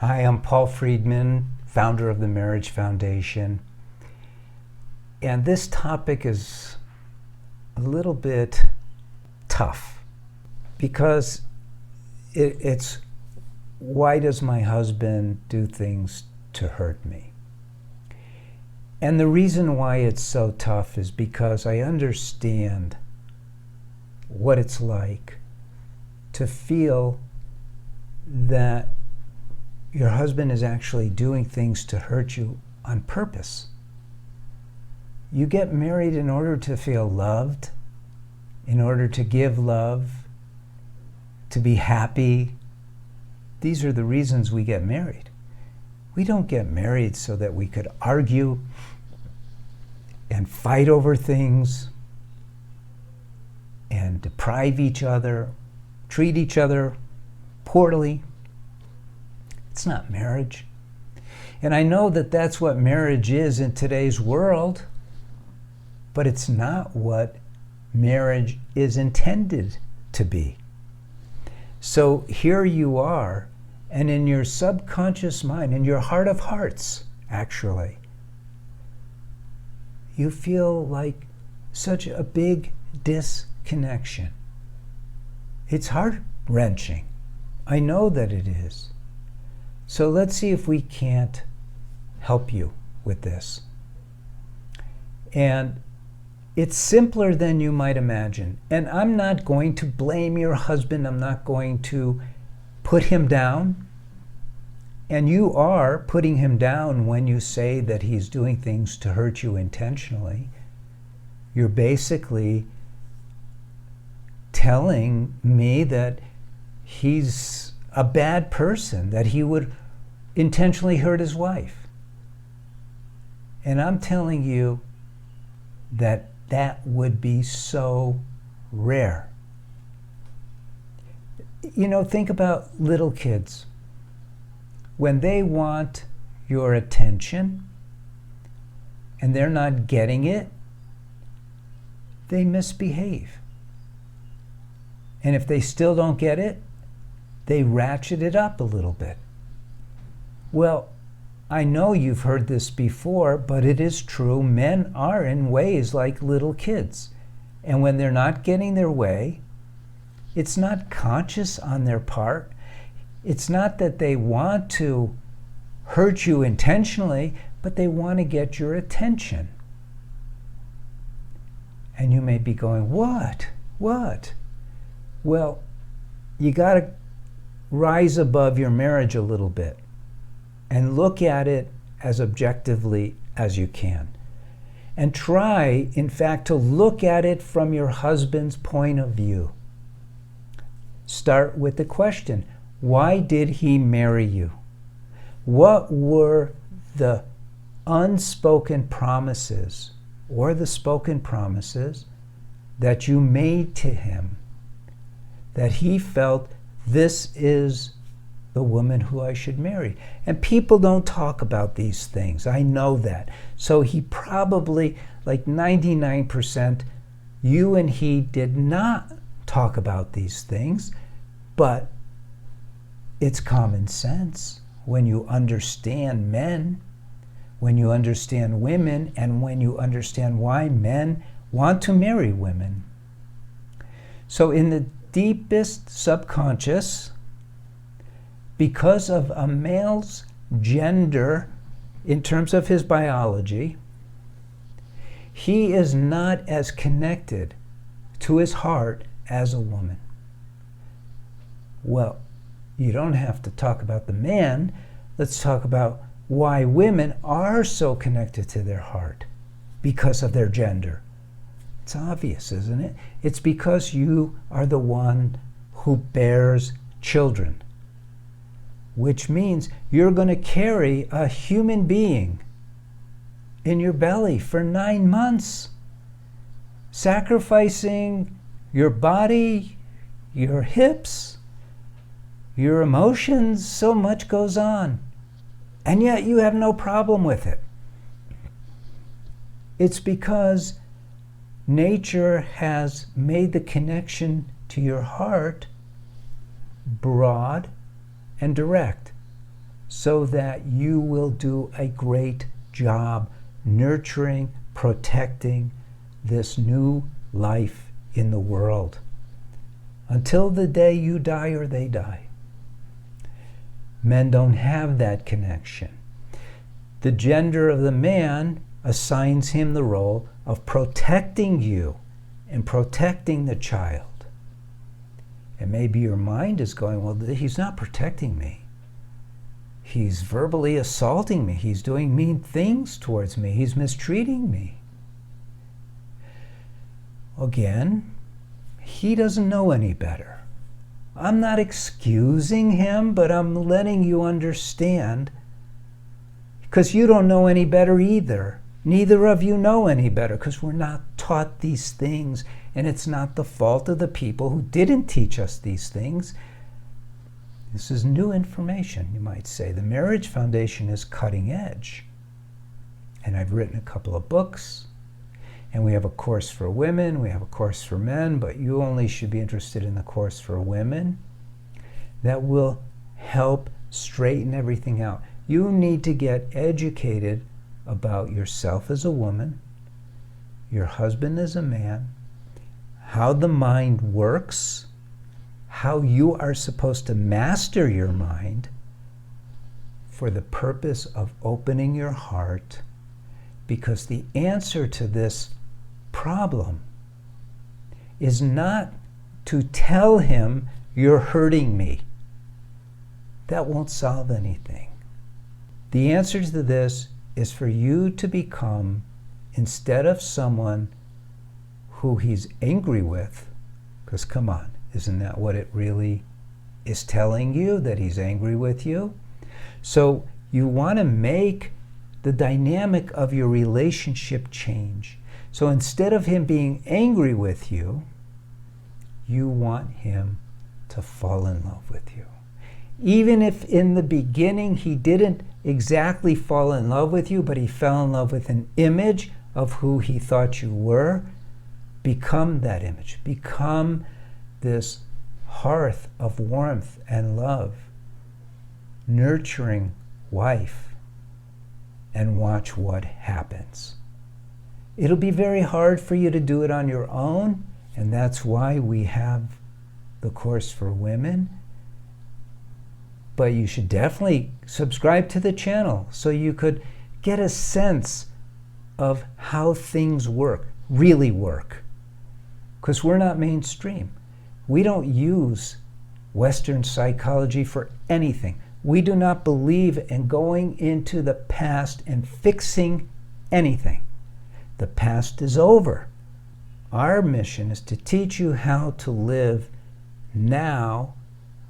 Hi, I'm Paul Friedman, founder of the Marriage Foundation. And this topic is a little bit tough because it's why does my husband do things to hurt me? And the reason why it's so tough is because I understand what it's like to feel that your husband is actually doing things to hurt you on purpose. You get married in order to feel loved, in order to give love, to be happy. These are the reasons we get married. We don't get married so that we could argue and fight over things and deprive each other, treat each other poorly. It's not marriage. And I know that that's what marriage is in today's world, but it's not what marriage is intended to be. So here you are, and in your subconscious mind, in your heart of hearts, actually, you feel like such a big disconnection. It's heart-wrenching. I know that it is. So let's see if we can't help you with this. And it's simpler than you might imagine. And I'm not going to blame your husband. I'm not going to put him down. And you are putting him down when you say that he's doing things to hurt you intentionally. You're basically telling me that he's a bad person, that he would intentionally hurt his wife. And I'm telling you that that would be so rare. You know, think about little kids. When they want your attention and they're not getting it, they misbehave. And if they still don't get it, they ratchet it up a little bit. Well, I know you've heard this before, but it is true. Men are in ways like little kids. And when they're not getting their way, it's not conscious on their part. It's not that they want to hurt you intentionally, but they want to get your attention. And you may be going, what? What? Well, you got to rise above your marriage a little bit and look at it as objectively as you can. And try, in fact, to look at it from your husband's point of view. Start with the question, why did he marry you? What were the unspoken promises or the spoken promises that you made to him that he felt this is the woman who I should marry? And people don't talk about these things. I know that. So he probably, like 99%, you and he did not talk about these things, but it's common sense when you understand men, when you understand women, and when you understand why men want to marry women. So in the deepest subconscious, because of a male's gender in terms of his biology, he is not as connected to his heart as a woman. Well, you don't have to talk about the man. Let's talk about why women are so connected to their heart because of their gender. It's obvious, isn't it? It's because you are the one who bears children, which means you're going to carry a human being in your belly for 9 months, sacrificing your body, your hips, your emotions. So much goes on. And yet you have no problem with it. It's because nature has made the connection to your heart broad and direct. so that you will do a great job nurturing, protecting this new life in the world until the day you die or they die. Men don't have that connection. The gender of the man assigns him the role of protecting you and protecting the child. And maybe your mind is going, well, he's not protecting me. He's verbally assaulting me. He's doing mean things towards me. He's mistreating me. Again, he doesn't know any better. I'm not excusing him, but I'm letting you understand, because you don't know any better either. Neither of you know any better, because we're not taught these things, and it's not the fault of the people who didn't teach us these things. This is new information, you might say. The Marriage Foundation is cutting edge. And I've written a couple of books, and we have a course for women, we have a course for men, but you only should be interested in the course for women that will help straighten everything out. You need to get educated about yourself as a woman, your husband as a man, how the mind works, how you are supposed to master your mind for the purpose of opening your heart, because the answer to this problem is not to tell him you're hurting me. That won't solve anything. The answer to this is for you to become, instead of someone who he's angry with, because come on, isn't that what it really is telling you, that he's angry with you? So you want to make the dynamic of your relationship change. So instead of him being angry with you, you want him to fall in love with you. Even if in the beginning he didn't exactly fall in love with you, but he fell in love with an image of who he thought you were, become that image. Become this hearth of warmth and love, nurturing wife, and watch what happens. It'll be very hard for you to do it on your own, and that's why we have the course for women. But you should definitely subscribe to the channel so you could get a sense of how things work, really work. Because we're not mainstream. We don't use Western psychology for anything. We do not believe in going into the past and fixing anything. The past is over. Our mission is to teach you how to live now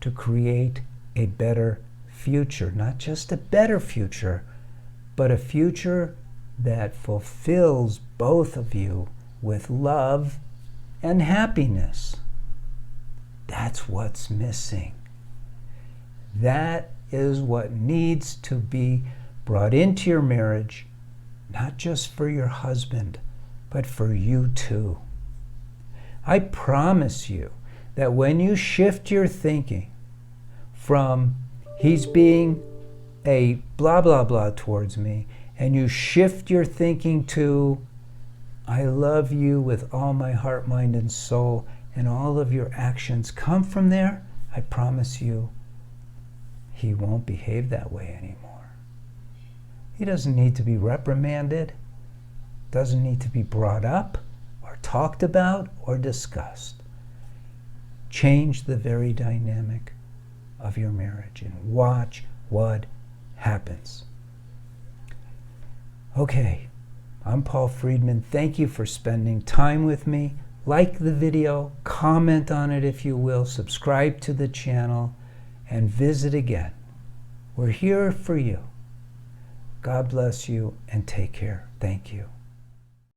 to create a better future. Not just a better future, but a future that fulfills both of you with love and happiness. That's what's missing. That is what needs to be brought into your marriage, not just for your husband, but for you too. I promise you that when you shift your thinking from he's being a blah, blah, blah towards me, and you shift your thinking to I love you with all my heart, mind, and soul, and all of your actions come from there, I promise you, he won't behave that way anymore. He doesn't need to be reprimanded, doesn't need to be brought up, or talked about, or discussed. Change the very dynamic of your marriage and watch what happens. Okay, I'm Paul Friedman. Thank you for spending time with me. Like the video, comment on it if you will, subscribe to the channel, and visit again. We're here for you. God bless you and take care. Thank you.